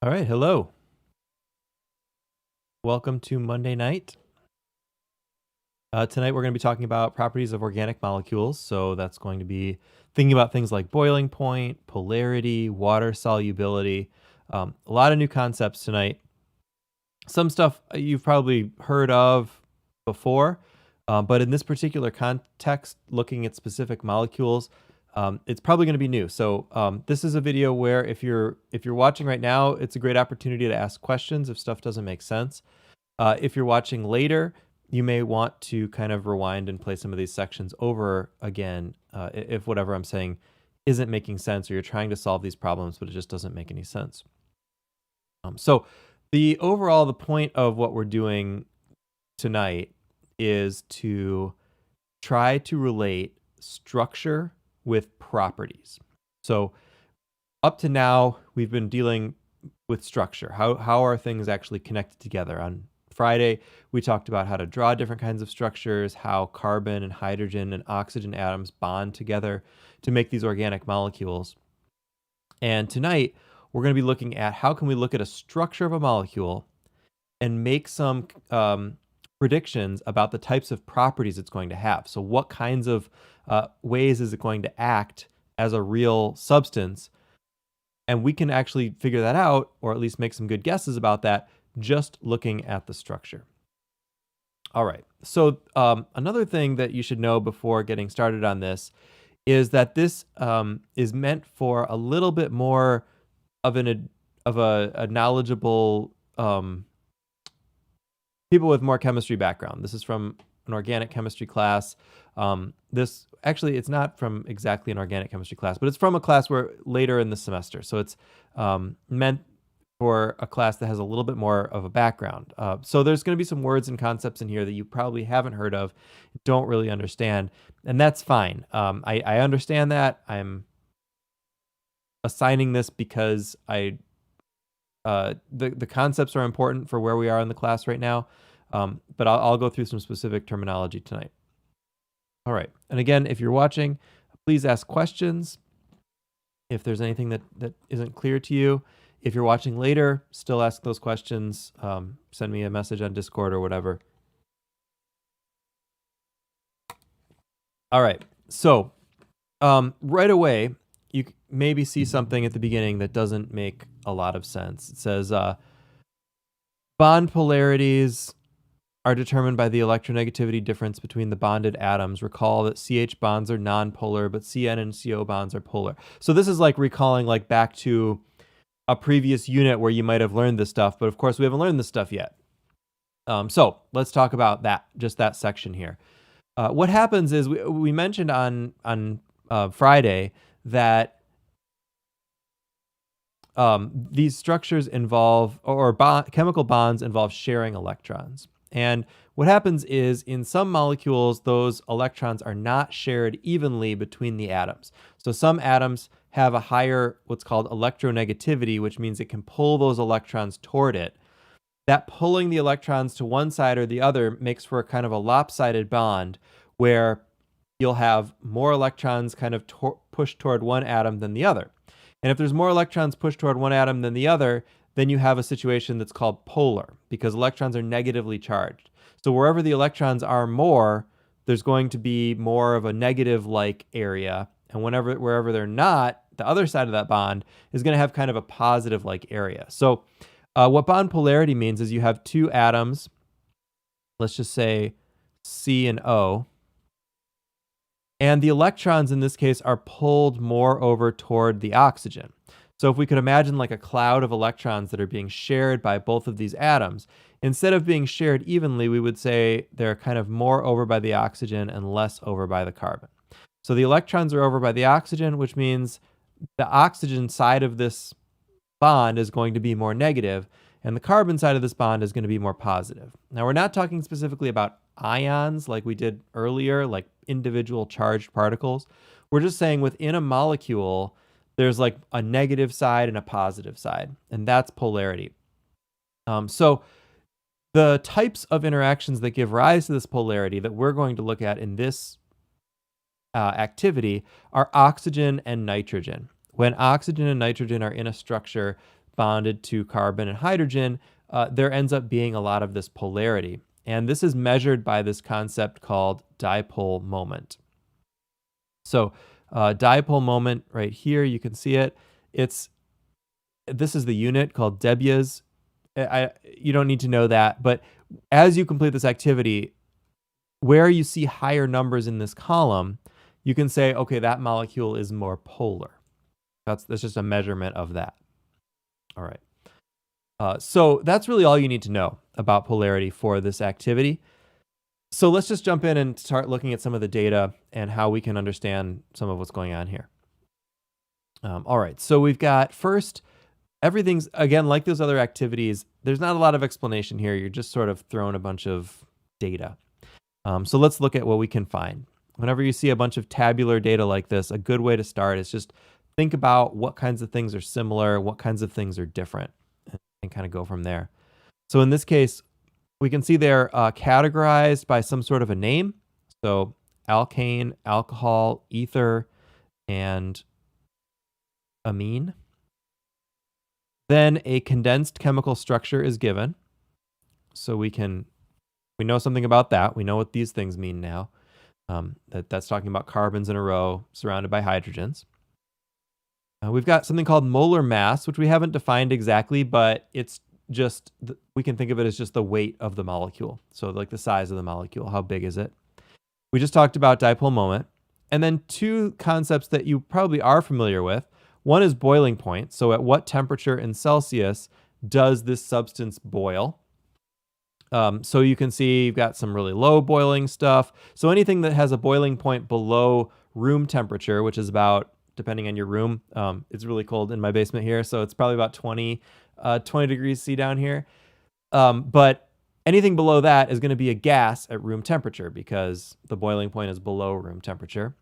All right, hello. Welcome to Monday night. Tonight we're going to be talking about properties of organic molecules. So that's going to be thinking about things like boiling point, polarity, water solubility. A lot of new concepts tonight. Some stuff you've probably heard of before, but in this particular context, looking at specific molecules, it's probably going to be new. So this is a video where if you're watching right now, it's a great opportunity to ask questions if stuff doesn't make sense. If you're watching later, you may want to kind of rewind and play some of these sections over again if whatever I'm saying isn't making sense, or you're trying to solve these problems but it just doesn't make any sense. So the point of what we're doing tonight is to try to relate structure with properties. So up to now, we've been dealing with structure. How are things actually connected together? On Friday, we talked about how to draw different kinds of structures, how carbon and hydrogen and oxygen atoms bond together to make these organic molecules. And tonight, we're going to be looking at how can we look at a structure of a molecule and make some predictions about the types of properties it's going to have. So what kinds of ways is it going to act as a real substance? And we can actually figure that out, or at least make some good guesses about that, just looking at the structure. All right. So another thing that you should know before getting started on this is that this is meant for a little bit more of a knowledgeable people with more chemistry background. This is from an organic chemistry class. This actually, it's not from exactly an organic chemistry class, but it's from a class where later in the semester. So it's meant for a class that has a little bit more of a background. So there's going to be some words and concepts in here that you probably haven't heard of, don't really understand, and that's fine. I understand that. I'm assigning this because the concepts are important for where we are in the class right now, but I'll go through some specific terminology tonight. All right, and again, if you're watching, please ask questions if there's anything that isn't clear to you. If you're watching later, still ask those questions. Send me a message on Discord or whatever. All right, so right away, you maybe see something at the beginning that doesn't make a lot of sense. It says bond polarities are determined by the electronegativity difference between the bonded atoms. Recall that CH bonds are nonpolar, but CN and CO bonds are polar. So this is like recalling like back to a previous unit where you might have learned this stuff, but of course we haven't learned this stuff yet. So let's talk about that, just that section here. What happens is we mentioned on Friday that these structures involve, or chemical bonds involve sharing electrons. And what happens is in some molecules, those electrons are not shared evenly between the atoms. So some atoms have a higher what's called electronegativity, which means it can pull those electrons toward it. That pulling the electrons to one side or the other makes for a kind of a lopsided bond where you'll have more electrons kind of pushed toward one atom than the other. And if there's more electrons pushed toward one atom than the other, then you have a situation that's called polar, because electrons are negatively charged. So wherever the electrons are more, there's going to be more of a negative-like area. And wherever they're not, the other side of that bond is going to have kind of a positive-like area. So what bond polarity means is you have two atoms, let's just say C and O, and the electrons in this case are pulled more over toward the oxygen. So if we could imagine like a cloud of electrons that are being shared by both of these atoms, instead of being shared evenly, we would say they're kind of more over by the oxygen and less over by the carbon. So the electrons are over by the oxygen, which means the oxygen side of this bond is going to be more negative, and the carbon side of this bond is going to be more positive. Now, we're not talking specifically about ions like we did earlier, like individual charged particles. We're just saying within a molecule, there's like a negative side and a positive side, and that's polarity. So the types of interactions that give rise to this polarity that we're going to look at in this activity are oxygen and nitrogen. When oxygen and nitrogen are in a structure, bonded to carbon and hydrogen, there ends up being a lot of this polarity. And this is measured by this concept called dipole moment. So dipole moment right here, you can see it. This is the unit called debias. You don't need to know that, but as you complete this activity, where you see higher numbers in this column, you can say, okay, that molecule is more polar. That's just a measurement of that. All right. So that's really all you need to know about polarity for this activity. So let's just jump in and start looking at some of the data and how we can understand some of what's going on here. All right, so we've got first, everything's, again, like those other activities, there's not a lot of explanation here. You're just sort of throwing a bunch of data. So let's look at what we can find. Whenever you see a bunch of tabular data like this, a good way to start is just think about what kinds of things are similar, what kinds of things are different, and kind of go from there. So in this case, we can see they're categorized by some sort of a name. So alkane, alcohol, ether, and amine. Then a condensed chemical structure is given. So we know something about that. We know what these things mean now. That's talking about carbons in a row surrounded by hydrogens. We've got something called molar mass, which we haven't defined exactly, but it's just, we can think of it as just the weight of the molecule. So like the size of the molecule, how big is it? We just talked about dipole moment. And then two concepts that you probably are familiar with. One is boiling point. So at what temperature in Celsius does this substance boil? So you can see you've got some really low boiling stuff. So anything that has a boiling point below room temperature, which is about, depending on your room, it's really cold in my basement here, so it's probably about 20 degrees C down here. But anything below that is going to be a gas at room temperature because the boiling point is below room temperature.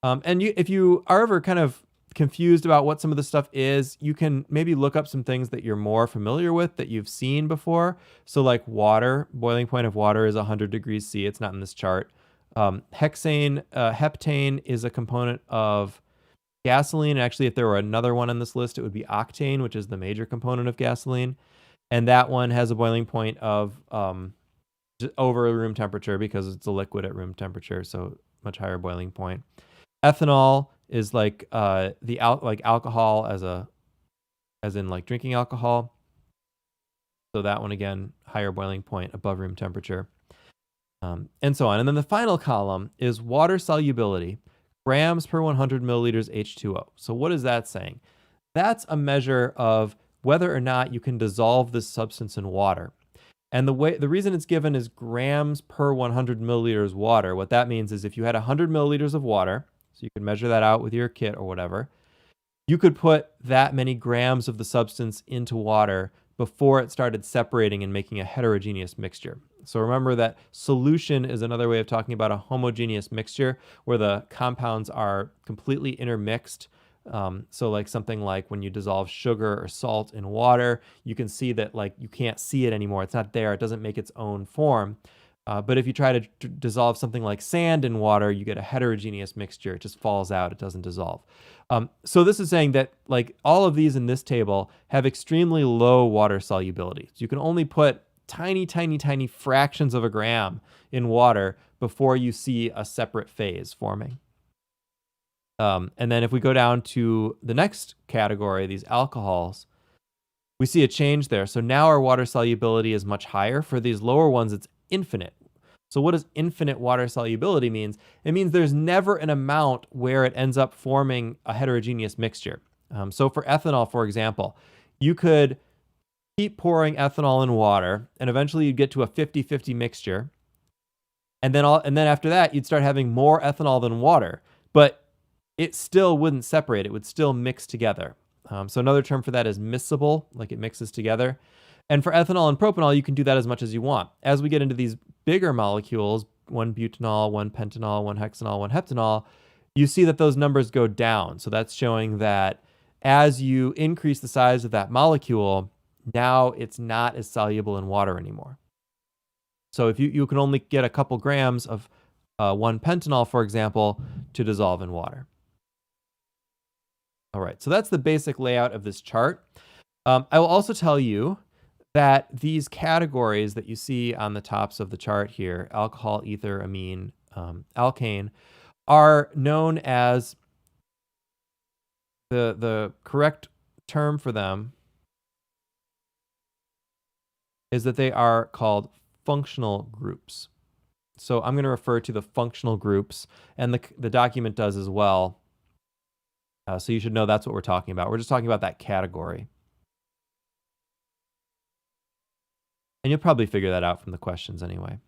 And if you are ever kind of confused about what some of this stuff is, you can maybe look up some things that you're more familiar with that you've seen before. So like water, boiling point of water is 100 degrees C. It's not in this chart. Hexane, heptane is a component of gasoline. Actually, if there were another one on this list, it would be octane, which is the major component of gasoline. And that one has a boiling point of over room temperature because it's a liquid at room temperature, so much higher boiling point. Ethanol is like like alcohol as in like drinking alcohol. So that one again, higher boiling point above room temperature, and so on. And then the final column is water solubility, grams per 100 milliliters H2O. So what is that saying? That's a measure of whether or not you can dissolve this substance in water. And the reason it's given is grams per 100 milliliters water. What that means is if you had 100 milliliters of water, so you could measure that out with your kit or whatever, you could put that many grams of the substance into water before it started separating and making a heterogeneous mixture. So remember that solution is another way of talking about a homogeneous mixture where the compounds are completely intermixed. So like something like when you dissolve sugar or salt in water, you can see that like you can't see it anymore. It's not there. It doesn't make its own form. But if you try to dissolve something like sand in water, you get a heterogeneous mixture. It just falls out. It doesn't dissolve. So this is saying that like all of these in this table have extremely low water solubility. So you can only put tiny, tiny, tiny fractions of a gram in water before you see a separate phase forming. And then if we go down to the next category, these alcohols, we see a change there. So now our water solubility is much higher. For these lower ones, it's infinite. So what does infinite water solubility means? It means there's never an amount where it ends up forming a heterogeneous mixture. So for ethanol, for example, you could keep pouring ethanol in water and eventually you'd get to a 50-50 mixture. And then after that, you'd start having more ethanol than water, but it still wouldn't separate. It would still mix together. So another term for that is miscible, like it mixes together. And for ethanol and propanol, you can do that as much as you want. As we get into these bigger molecules, 1-butanol, 1-pentanol, 1-hexanol, 1-heptanol, you see that those numbers go down. So that's showing that as you increase the size of that molecule, now it's not as soluble in water anymore. So if you can only get a couple grams of 1-pentanol, for example, to dissolve in water. All right, so that's the basic layout of this chart. I will also tell you that these categories that you see on the tops of the chart here, alcohol, ether, amine, alkane, are known as the correct term for them is that they are called functional groups. So I'm going to refer to the functional groups, and the document does as well. So you should know that's what we're talking about. We're just talking about that category. And you'll probably figure that out from the questions anyway.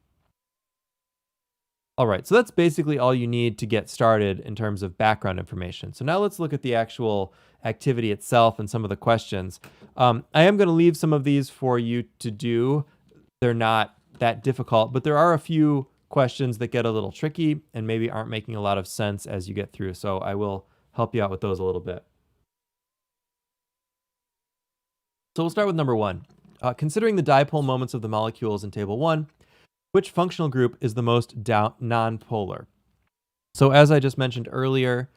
All right, so that's basically all you need to get started in terms of background information. So now let's look at the actual activity itself and some of the questions. I am going to leave some of these for you to do. They're not that difficult, but there are a few questions that get a little tricky and maybe aren't making a lot of sense as you get through. So I will help you out with those a little bit. So we'll start with number 1. Considering the dipole moments of the molecules in table 1, which functional group is the most nonpolar? So as I just mentioned earlier,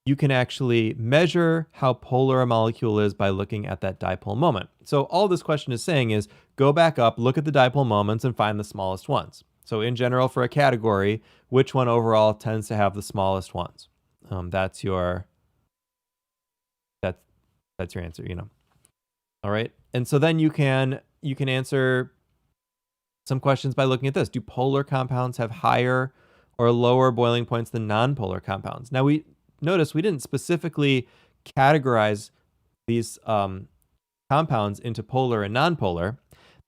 you can actually measure how polar a molecule is by looking at that dipole moment. So all this question is saying is go back up, look at the dipole moments, and find the smallest ones. So in general, for a category, which one overall tends to have the smallest ones? That's your answer, you know. All right, and so then you can answer some questions by looking at this. Do polar compounds have higher or lower boiling points than nonpolar compounds? Now we didn't specifically categorize these compounds into polar and nonpolar.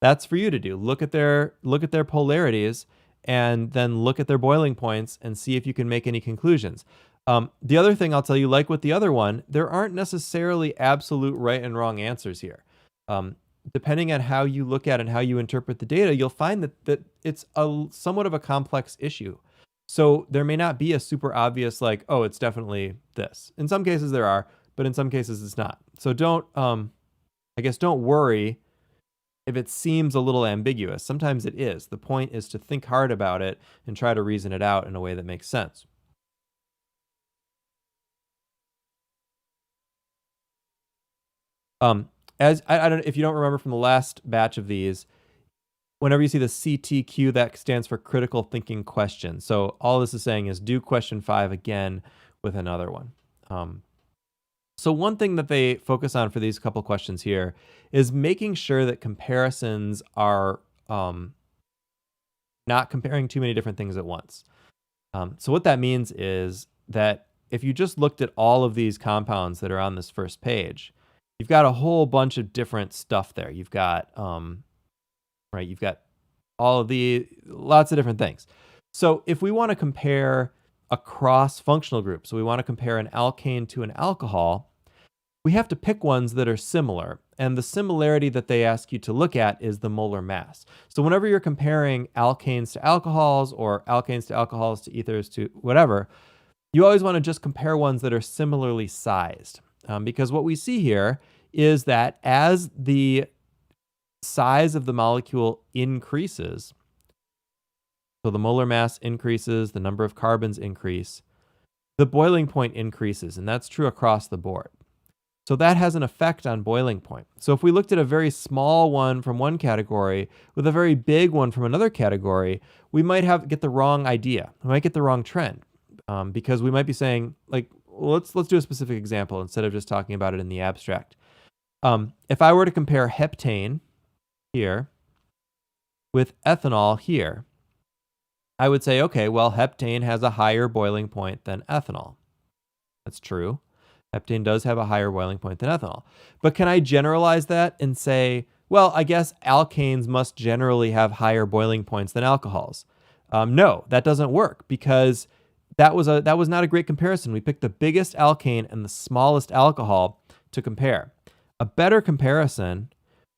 That's for you to do. Look at their polarities and then look at their boiling points and see if you can make any conclusions. The other thing I'll tell you, like with the other one, there aren't necessarily absolute right and wrong answers here. Depending on how you look at and how you interpret the data, you'll find that it's somewhat of a complex issue. So there may not be a super obvious, like, oh, it's definitely this. In some cases there are, but in some cases it's not. So don't worry if it seems a little ambiguous. Sometimes it is. The point is to think hard about it and try to reason it out in a way that makes sense. As I don't, if you don't remember from the last batch of these, whenever you see the CTQ, that stands for critical thinking question. So all this is saying is do question 5 again with another one. So one thing that they focus on for these couple questions here is making sure that comparisons are not comparing too many different things at once. So what that means is that if you just looked at all of these compounds that are on this first page, you've got a whole bunch of different stuff there. You've got, you've got all of lots of different things. So if we want to compare across functional groups, so we want to compare an alkane to an alcohol, we have to pick ones that are similar. And the similarity that they ask you to look at is the molar mass. So whenever you're comparing alkanes to alcohols or alkanes to alcohols to ethers to whatever, you always want to just compare ones that are similarly sized. Because what we see here is that as the size of the molecule increases, so the molar mass increases, the number of carbons increase, the boiling point increases, and that's true across the board. So that has an effect on boiling point. So if we looked at a very small one from one category with a very big one from another category, we might get the wrong idea. We might get the wrong trend because we might be saying, like, let's do a specific example instead of just talking about it in the abstract. If I were to compare heptane here with ethanol here, I would say, okay, well, heptane has a higher boiling point than ethanol. That's true. Heptane does have a higher boiling point than ethanol. But can I generalize that and say, well, I guess alkanes must generally have higher boiling points than alcohols? No, that doesn't work because that was not a great comparison. We picked the biggest alkane and the smallest alcohol to compare. A better comparison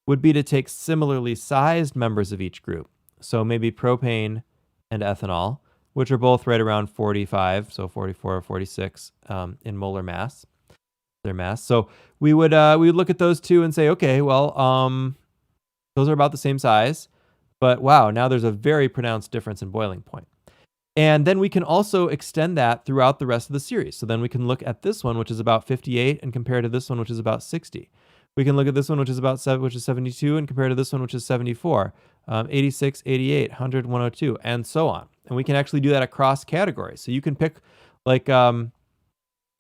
would be to take similarly sized members of each group. So maybe propane and ethanol, which are both right around 45, so 44 or 46 in molar mass, their mass. So we would look at those two and say, okay, well, those are about the same size, but wow, now there's a very pronounced difference in boiling point. And then we can also extend that throughout the rest of the series. So then we can look at this one, which is about 58, and compare to this one, which is about 60. We can look at this one, which is about 7, which is 72, and compare to this one, which is 74, 86, 88, 100, 102, and so on. And we can actually do that across categories. So you can pick, like,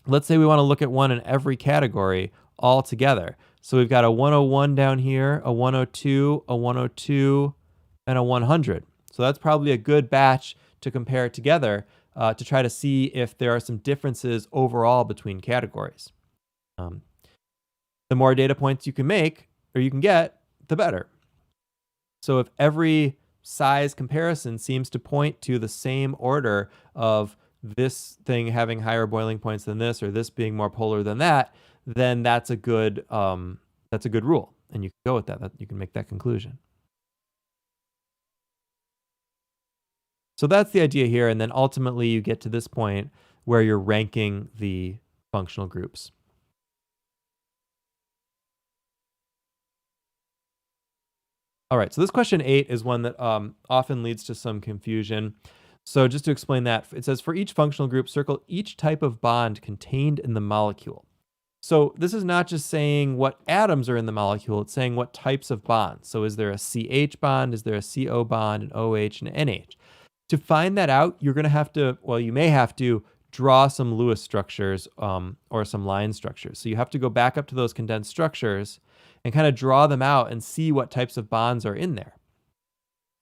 let's say we want to look at one in every category all together. So we've got a 101 down here, a 102, a 102, and a 100. So that's probably a good batch to compare together to try to see if there are some differences overall between categories. The more data points you can make or you can get, the better. So if every size comparison seems to point to the same order of this thing having higher boiling points than this, or this being more polar than that, then that's a good rule, and you can go with that. You can make that conclusion. So that's the idea here, and then ultimately you get to this point where you're ranking the functional groups. All right, so this question 8 is one that often leads to some confusion. So just to explain that, it says, for each functional group, circle each type of bond contained in the molecule. So this is not just saying what atoms are in the molecule, it's saying what types of bonds. So is there a CH bond, is there a CO bond, an OH, and an NH? To find that out, you're going to have to, well, you may have to draw some Lewis structures or some line structures. So you have to go back up to those condensed structures and kind of draw them out and see what types of bonds are in there.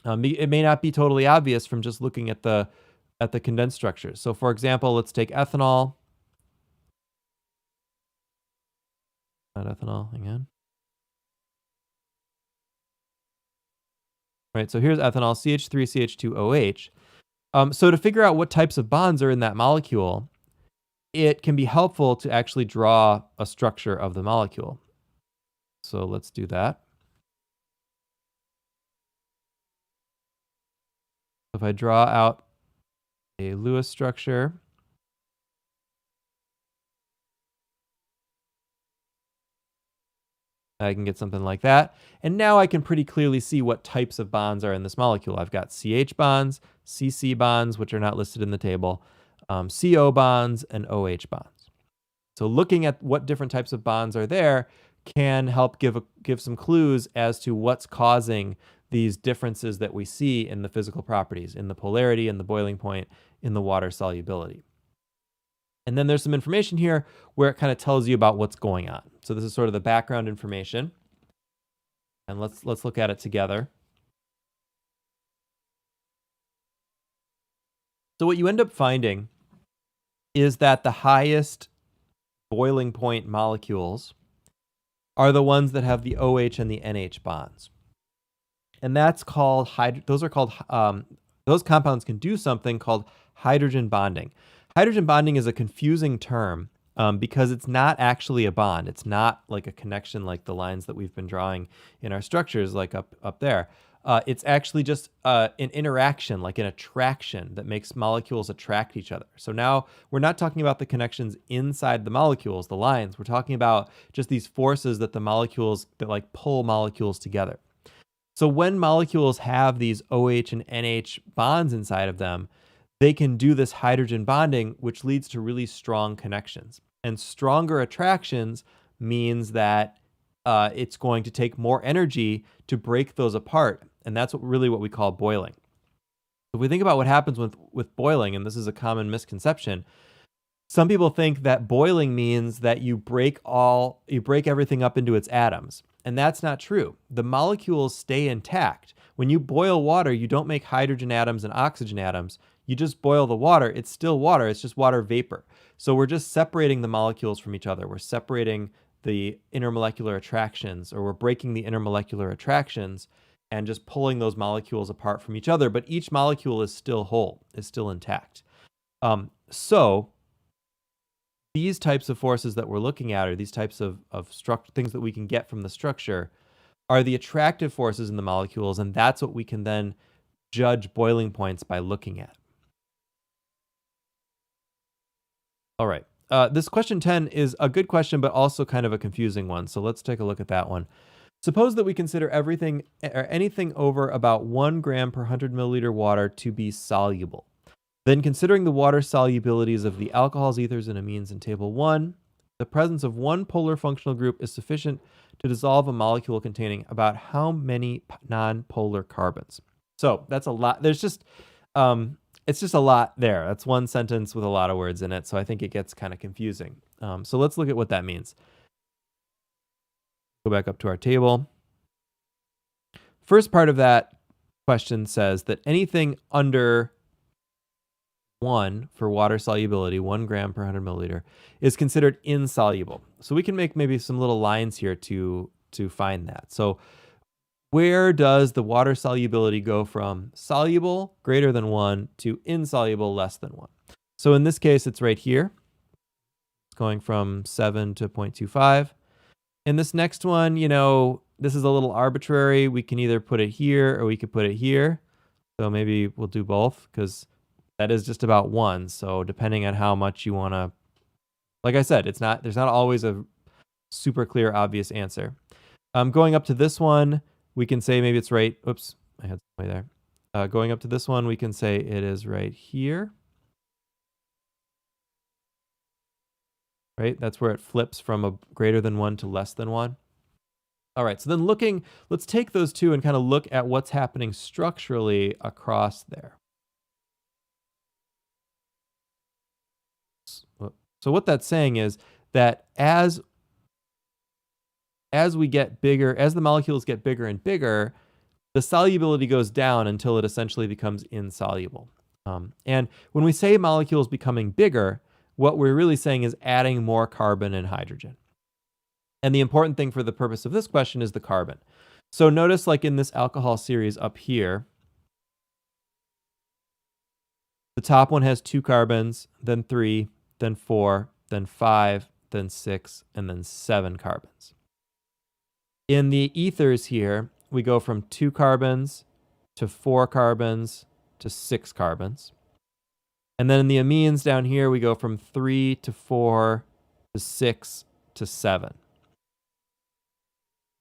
It may not be totally obvious from just looking at the condensed structures. So for example, let's take ethanol. Not ethanol, hang on. Right, so here's ethanol, CH3, CH2OH. So to figure out what types of bonds are in that molecule, it can be helpful to actually draw a structure of the molecule. So let's do that. If I draw out a Lewis structure, I can get something like that. And now I can pretty clearly see what types of bonds are in this molecule. I've got CH bonds, CC bonds, which are not listed in the table, CO bonds, and OH bonds. So looking at what different types of bonds are there can help give some clues as to what's causing these differences that we see in the physical properties, in the polarity, in the boiling point, in the water solubility. And then there's some information here where it kind of tells you about what's going on. So this is sort of the background information. And let's look at it together. So what you end up finding is that the highest boiling point molecules are the ones that have the OH and the NH bonds. And that's called, those compounds can do something called hydrogen bonding. Hydrogen bonding is a confusing term because it's not actually a bond. It's not like a connection like the lines that we've been drawing in our structures, like up there. It's actually just an interaction, like an attraction that makes molecules attract each other. So now we're not talking about the connections inside the molecules, the lines. We're talking about just these forces that that like pull molecules together. So when molecules have these OH and NH bonds inside of them, they can do this hydrogen bonding, which leads to really strong connections. And stronger attractions means that it's going to take more energy to break those apart. And that's what we call boiling. If we think about what happens with boiling, and this is a common misconception, some people think that boiling means that you break everything up into its atoms. And that's not true. The molecules stay intact. When you boil water, you don't make hydrogen atoms and oxygen atoms. You just boil the water. It's still water. It's just water vapor. So we're just separating the molecules from each other. We're separating the intermolecular attractions, or we're breaking the intermolecular attractions and just pulling those molecules apart from each other. But each molecule is still whole, is still intact. So these types of forces that we're looking at, or these types of things that we can get from the structure, are the attractive forces in the molecules, and that's what we can then judge boiling points by looking at. All right. This question 10 is a good question, but also kind of a confusing one. So let's take a look at that one. Suppose that we consider everything or anything over about 1 gram per 100 milliliter water to be soluble. Then considering the water solubilities of the alcohols, ethers, and amines in table 1, The presence of one polar functional group is sufficient to dissolve a molecule containing about how many non-polar carbons? So that's a lot. It's just a lot there. That's one sentence with a lot of words in it. So I think it gets kind of confusing. So let's look at what that means. Go back up to our table. First part of that question says that anything under 1 for water solubility, 1 gram per 100 milliliter, is considered insoluble. So we can make maybe some little lines here to find that. So where does the water solubility go from soluble, greater than 1, to insoluble, less than 1? So in this case, it's right here. It's going from 7 to 0.25. In this next one, this is a little arbitrary. We can either put it here or we could put it here. So maybe we'll do both because that is just about 1. So depending on how much you want to, like I said, there's not always a super clear, obvious answer. Going up to this one, we can say maybe it's right. Oops, I had some way there. Going up to this one, we can say it is right here. Right? That's where it flips from a greater than 1 to less than 1. All right, so then let's take those two and kind of look at what's happening structurally across there. So what that's saying is that as we get bigger, as the molecules get bigger and bigger, the solubility goes down until it essentially becomes insoluble. And when we say molecules becoming bigger, what we're really saying is adding more carbon and hydrogen. And the important thing for the purpose of this question is the carbon. So notice like in this alcohol series up here, the top one has 2 carbons, then 3, then 4, then 5, then 6, and then 7 carbons. In the ethers here, we go from 2 carbons to 4 carbons to 6 carbons. And then in the amines down here, we go from 3 to 4 to 6 to 7.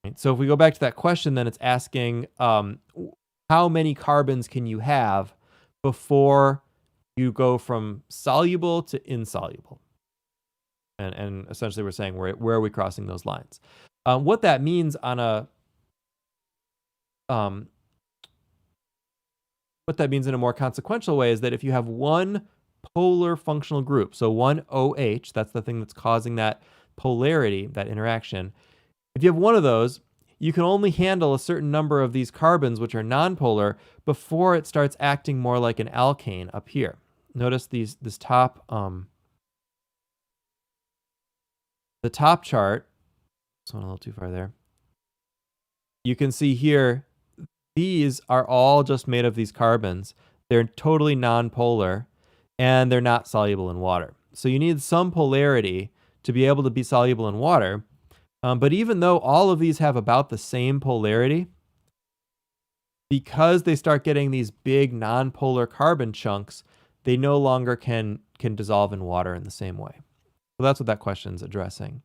Right? So if we go back to that question, then it's asking how many carbons can you have before you go from soluble to insoluble? And essentially we're saying where are we crossing those lines? What that means on a what that means in a more consequential way is that if you have one polar functional group, so one OH, that's the thing that's causing that polarity, that interaction. If you have one of those, you can only handle a certain number of these carbons, which are nonpolar, before it starts acting more like an alkane up here. Notice this top, the top chart. This one a little too far there. You can see here, these are all just made of these carbons. They're totally nonpolar, and they're not soluble in water. So you need some polarity to be able to be soluble in water. But even though all of these have about the same polarity, because they start getting these big nonpolar carbon chunks, they no longer can dissolve in water in the same way. So that's what that question's addressing.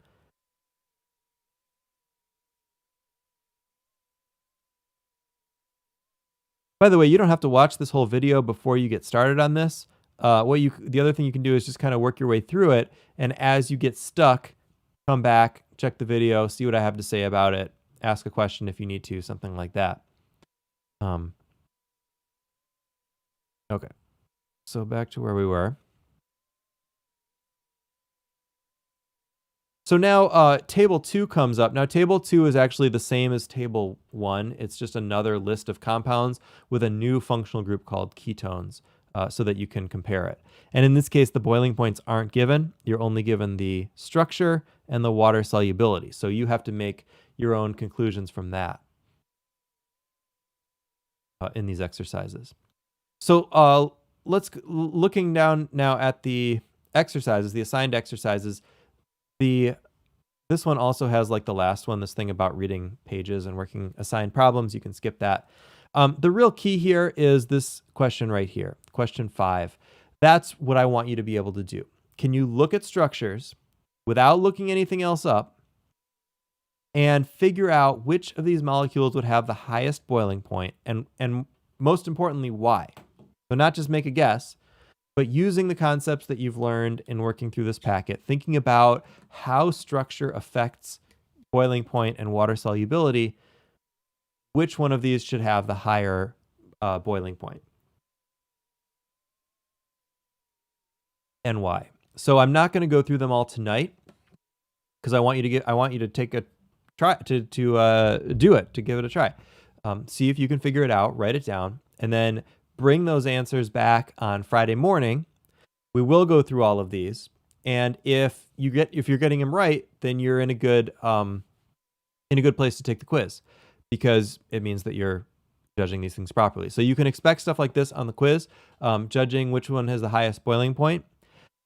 By the way, you don't have to watch this whole video before you get started on this. The other thing you can do is just kind of work your way through it, and as you get stuck, come back, check the video, see what I have to say about it, ask a question if you need to, something like that. Okay, so back to where we were. So now table 2 comes up. Now table 2 is actually the same as table 1. It's just another list of compounds with a new functional group called ketones so that you can compare it. And in this case, the boiling points aren't given. You're only given the structure and the water solubility. So you have to make your own conclusions from that in these exercises. So looking down now at the exercises, the assigned exercises, this one also has like the last one, this thing about reading pages and working assigned problems. You can skip that. The real key here is this question right here, question 5. That's what I want you to be able to do. Can you look at structures without looking anything else up and figure out which of these molecules would have the highest boiling point and most importantly, why? So not just make a guess, But using the concepts that you've learned in working through this packet, thinking about how structure affects boiling point and water solubility, which one of these should have the higher boiling point and why? So I'm not going to go through them all tonight because I want you to take a try to do it, to give it a try. See if you can figure it out, write it down, and then bring those answers back on Friday morning. We will go through all of these, and if you're getting them right, then you're in a good place to take the quiz, because it means that you're judging these things properly. So you can expect stuff like this on the quiz, judging which one has the highest boiling point.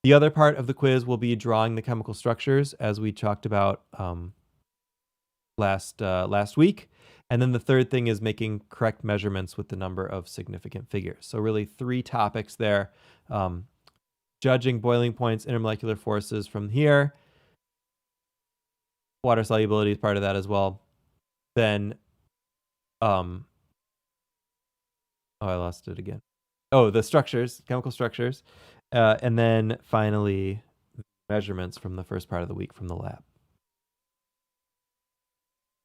The other part of the quiz will be drawing the chemical structures, as we talked about last week. And then the third thing is making correct measurements with the number of significant figures. So really 3 topics there. Judging boiling points, intermolecular forces from here. Water solubility is part of that as well. Then, oh, I lost it again. Oh, the structures, chemical structures. And then finally, measurements from the first part of the week from the lab.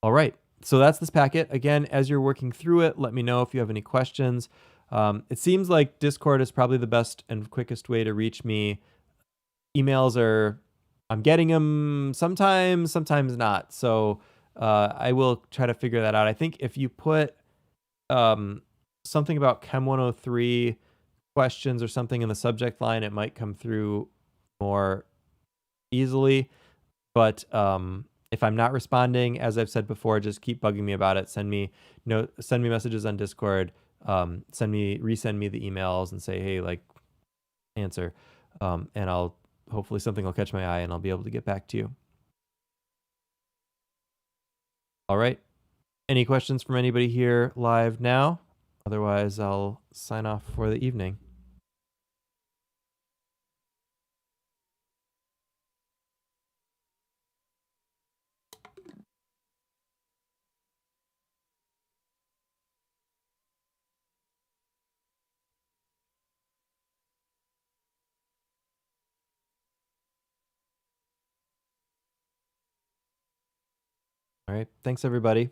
All right. So that's this packet. Again, as you're working through it, let me know if you have any questions. It seems like Discord is probably the best and quickest way to reach me. Emails I'm getting them sometimes, sometimes not. So I will try to figure that out. I think if you put something about Chem 103 questions or something in the subject line, it might come through more easily. But if I'm not responding, as I've said before, just keep bugging me about it. Send me messages on Discord. Resend me the emails and say, hey, like, answer. And hopefully something will catch my eye and I'll be able to get back to you. All right. Any questions from anybody here live now? Otherwise, I'll sign off for the evening. All right. Thanks, everybody.